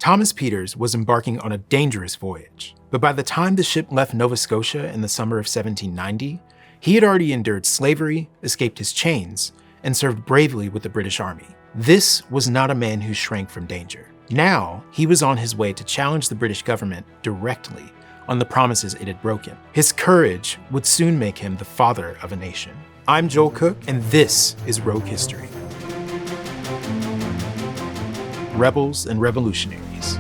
Thomas Peters was embarking on a dangerous voyage, but by the time the ship left Nova Scotia in the summer of 1790, he had already endured slavery, escaped his chains, and served bravely with the British Army. This was not a man who shrank from danger. Now, he was on his way to challenge the British government directly on the promises it had broken. His courage would soon make him the father of a nation. I'm Joel Cook, and this is Rogue History. Rebels and Revolutionaries.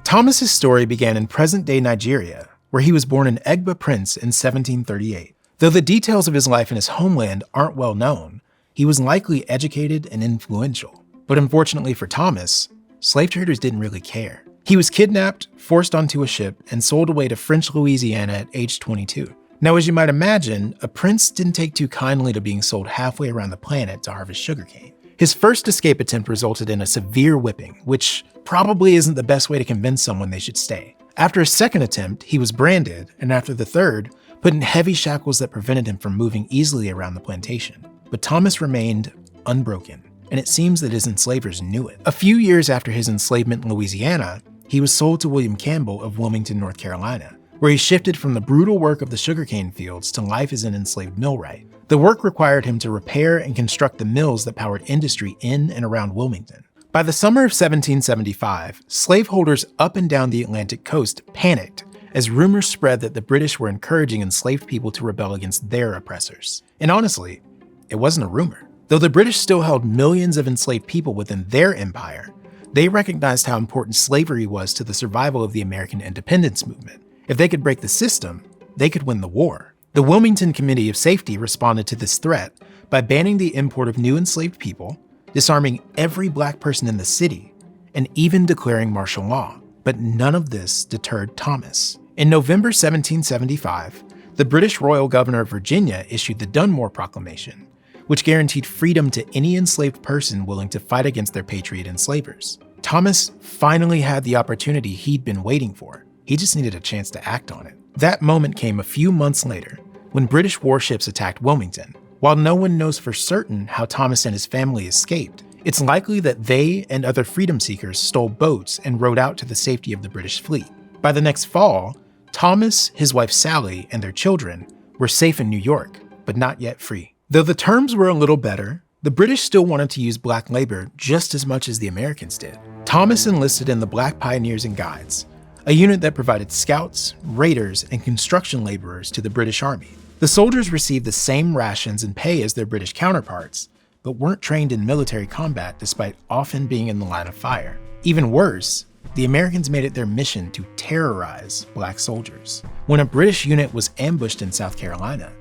Thomas's story began in present-day Nigeria, where he was born in Egba Prince in 1738. Though the details of his life in his homeland aren't well known, he was likely educated and influential. But unfortunately for Thomas, slave traders didn't really care. He was kidnapped, forced onto a ship, and sold away to French Louisiana at age 22. Now, as you might imagine, a prince didn't take too kindly to being sold halfway around the planet to harvest sugarcane. His first escape attempt resulted in a severe whipping, which probably isn't the best way to convince someone they should stay. After a second attempt, he was branded, and after the third, put in heavy shackles that prevented him from moving easily around the plantation. But Thomas remained unbroken, and it seems that his enslavers knew it. A few years after his enslavement in Louisiana, he was sold to William Campbell of Wilmington, North Carolina, where he shifted from the brutal work of the sugarcane fields to life as an enslaved millwright. The work required him to repair and construct the mills that powered industry in and around Wilmington. By the summer of 1775, slaveholders up and down the Atlantic coast panicked as rumors spread that the British were encouraging enslaved people to rebel against their oppressors. And honestly, it wasn't a rumor. Though the British still held millions of enslaved people within their empire, they recognized how important slavery was to the survival of the American independence movement. If they could break the system, they could win the war. The Wilmington Committee of Safety responded to this threat by banning the import of new enslaved people, disarming every black person in the city, and even declaring martial law. But none of this deterred Thomas. In November 1775, the British Royal Governor of Virginia issued the Dunmore Proclamation, which guaranteed freedom to any enslaved person willing to fight against their patriot enslavers. Thomas finally had the opportunity he'd been waiting for. He just needed a chance to act on it. That moment came a few months later, when British warships attacked Wilmington. While no one knows for certain how Thomas and his family escaped, it's likely that they and other freedom seekers stole boats and rowed out to the safety of the British fleet. By the next fall, Thomas, his wife Sally, and their children were safe in New York, but not yet free. Though the terms were a little better, the British still wanted to use black labor just as much as the Americans did. Thomas enlisted in the Black Pioneers and Guides, a unit that provided scouts, raiders, and construction laborers to the British Army. The soldiers received the same rations and pay as their British counterparts, but weren't trained in military combat despite often being in the line of fire. Even worse, the Americans made it their mission to terrorize black soldiers. When a British unit was ambushed in South Carolina,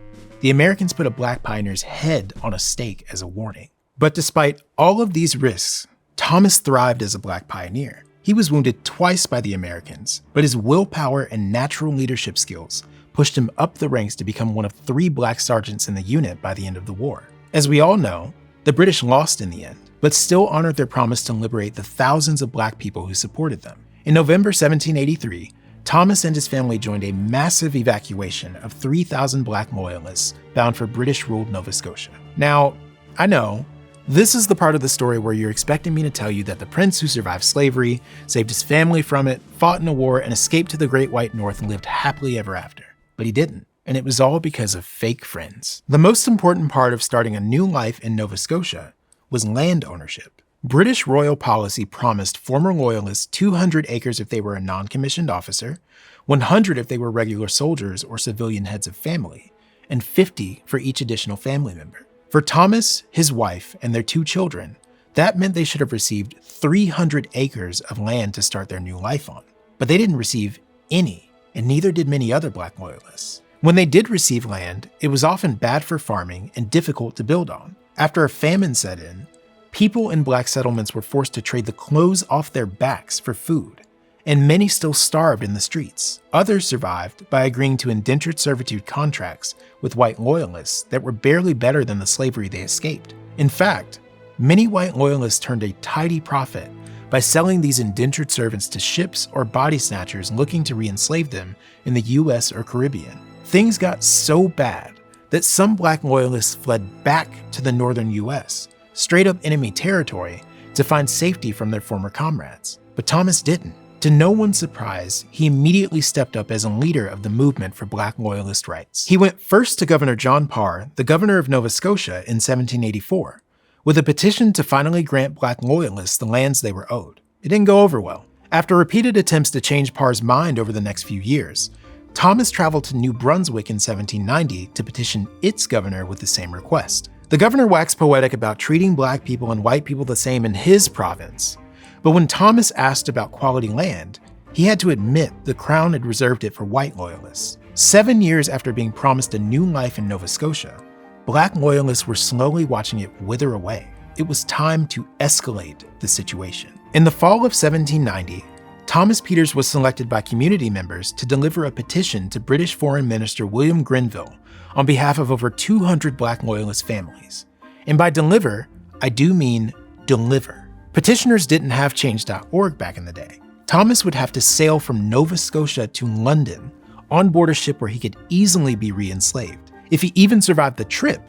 the Americans put a black pioneer's head on a stake as a warning. But despite all of these risks, Thomas thrived as a black pioneer. He was wounded twice by the Americans, but his willpower and natural leadership skills pushed him up the ranks to become one of 3 black sergeants in the unit by the end of the war. As we all know, the British lost in the end, but still honored their promise to liberate the thousands of black people who supported them. In November 1783, Thomas and his family joined a massive evacuation of 3,000 Black Loyalists bound for British-ruled Nova Scotia. Now, I know, this is the part of the story where you're expecting me to tell you that the prince who survived slavery, saved his family from it, fought in a war, and escaped to the Great White North and lived happily ever after. But he didn't, and it was all because of fake friends. The most important part of starting a new life in Nova Scotia was land ownership. British royal policy promised former loyalists 200 acres if they were a non-commissioned officer, 100 if they were regular soldiers or civilian heads of family, and 50 for each additional family member. For Thomas, his wife, and their 2 children, that meant they should have received 300 acres of land to start their new life on. But they didn't receive any, and neither did many other Black Loyalists. When they did receive land, it was often bad for farming and difficult to build on. After a famine set in, people in black settlements were forced to trade the clothes off their backs for food, and many still starved in the streets. Others survived by agreeing to indentured servitude contracts with white loyalists that were barely better than the slavery they escaped. In fact, many white loyalists turned a tidy profit by selling these indentured servants to ships or body snatchers looking to re-enslave them in the US or Caribbean. Things got so bad that some Black Loyalists fled back to the northern US, straight up enemy territory, to find safety from their former comrades. But Thomas didn't. To no one's surprise, he immediately stepped up as a leader of the movement for Black Loyalist rights. He went first to Governor John Parr, the governor of Nova Scotia, in 1784, with a petition to finally grant Black Loyalists the lands they were owed. It didn't go over well. After repeated attempts to change Parr's mind over the next few years, Thomas traveled to New Brunswick in 1790 to petition its governor with the same request. The governor waxed poetic about treating Black people and white people the same in his province. But when Thomas asked about quality land, he had to admit the Crown had reserved it for white Loyalists. 7 years after being promised a new life in Nova Scotia, Black Loyalists were slowly watching it wither away. It was time to escalate the situation. In the fall of 1790, Thomas Peters was selected by community members to deliver a petition to British Foreign Minister William Grenville on behalf of over 200 Black Loyalist families. And by deliver, I do mean deliver. Petitioners didn't have change.org back in the day. Thomas would have to sail from Nova Scotia to London on board a ship where he could easily be re-enslaved. If he even survived the trip,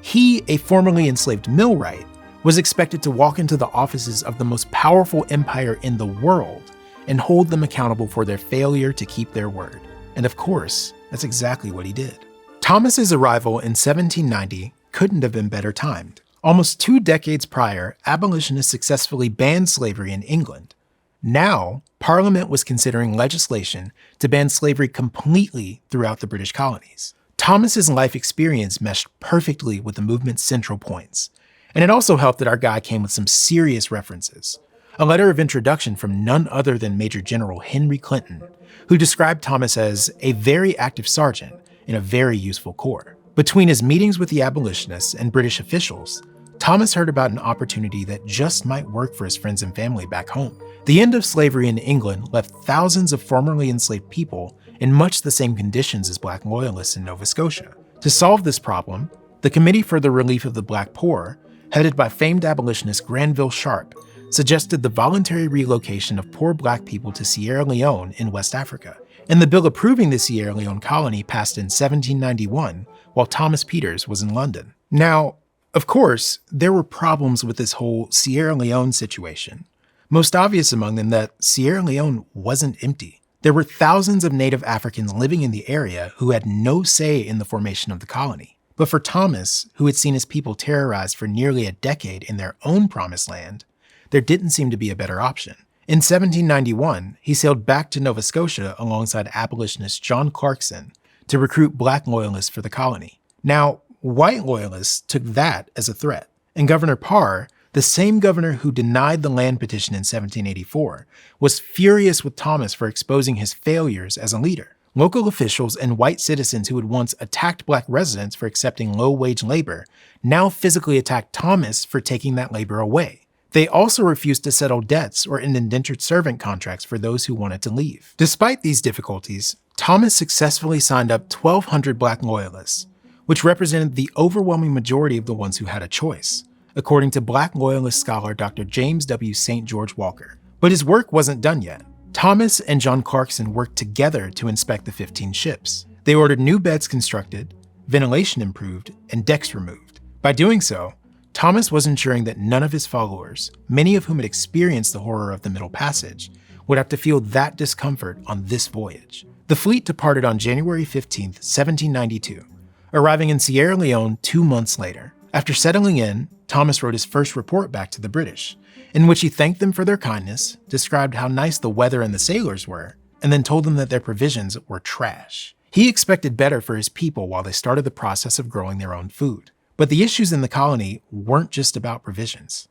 he, a formerly enslaved millwright, was expected to walk into the offices of the most powerful empire in the world and hold them accountable for their failure to keep their word. And of course, that's exactly what he did. Thomas's arrival in 1790 couldn't have been better timed. Almost 2 decades prior, abolitionists successfully banned slavery in England. Now, Parliament was considering legislation to ban slavery completely throughout the British colonies. Thomas's life experience meshed perfectly with the movement's central points. And it also helped that our guy came with some serious references. A letter of introduction from none other than Major General Henry Clinton, who described Thomas as a very active sergeant in a very useful corps. Between his meetings with the abolitionists and British officials, Thomas heard about an opportunity that just might work for his friends and family back home. The end of slavery in England left thousands of formerly enslaved people in much the same conditions as Black Loyalists in Nova Scotia. To solve this problem, the Committee for the Relief of the Black Poor, headed by famed abolitionist Granville Sharp, suggested the voluntary relocation of poor Black people to Sierra Leone in West Africa. And the bill approving the Sierra Leone colony passed in 1791 while Thomas Peters was in London. Now, of course, there were problems with this whole Sierra Leone situation. Most obvious among them that Sierra Leone wasn't empty. There were thousands of native Africans living in the area who had no say in the formation of the colony. But for Thomas, who had seen his people terrorized for nearly a decade in their own promised land, there didn't seem to be a better option. In 1791, he sailed back to Nova Scotia alongside abolitionist John Clarkson to recruit Black Loyalists for the colony. Now, white Loyalists took that as a threat, and Governor Parr, the same governor who denied the land petition in 1784, was furious with Thomas for exposing his failures as a leader. Local officials and white citizens who had once attacked Black residents for accepting low-wage labor now physically attacked Thomas for taking that labor away. They also refused to settle debts or end indentured servant contracts for those who wanted to leave. Despite these difficulties, Thomas successfully signed up 1,200 Black Loyalists, which represented the overwhelming majority of the ones who had a choice, according to Black Loyalist scholar Dr. James W. St. George Walker. But his work wasn't done yet. Thomas and John Clarkson worked together to inspect the 15 ships. They ordered new beds constructed, ventilation improved, and decks removed. By doing so, Thomas was ensuring that none of his followers, many of whom had experienced the horror of the Middle Passage, would have to feel that discomfort on this voyage. The fleet departed on January 15, 1792, arriving in Sierra Leone 2 months later. After settling in, Thomas wrote his first report back to the British, in which he thanked them for their kindness, described how nice the weather and the sailors were, and then told them that their provisions were trash. He expected better for his people while they started the process of growing their own food. But the issues in the colony weren't just about provisions.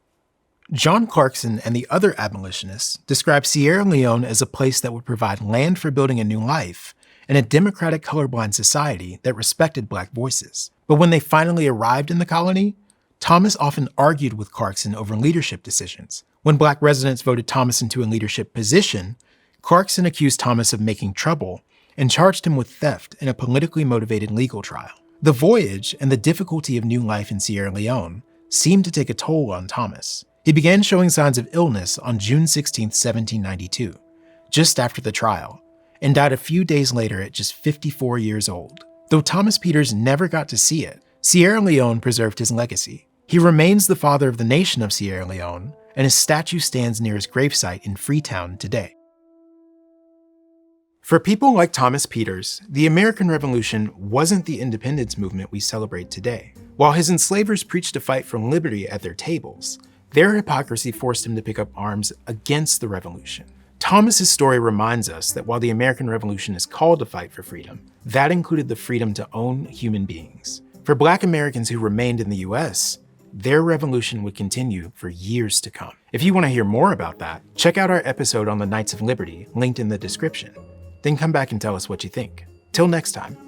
John Clarkson and the other abolitionists described Sierra Leone as a place that would provide land for building a new life and a democratic colorblind society that respected Black voices. But when they finally arrived in the colony, Thomas often argued with Clarkson over leadership decisions. When Black residents voted Thomas into a leadership position, Clarkson accused Thomas of making trouble and charged him with theft in a politically motivated legal trial. The voyage and the difficulty of new life in Sierra Leone seemed to take a toll on Thomas. He began showing signs of illness on June 16, 1792, just after the trial, and died a few days later at just 54 years old. Though Thomas Peters never got to see it, Sierra Leone preserved his legacy. He remains the father of the nation of Sierra Leone, and his statue stands near his gravesite in Freetown today. For people like Thomas Peters, the American Revolution wasn't the independence movement we celebrate today. While his enslavers preached a fight for liberty at their tables, their hypocrisy forced him to pick up arms against the revolution. Thomas's story reminds us that while the American Revolution is called a fight for freedom, that included the freedom to own human beings. For Black Americans who remained in the US, their revolution would continue for years to come. If you want to hear more about that, check out our episode on the Knights of Liberty, linked in the description. Then come back and tell us what you think. Till next time.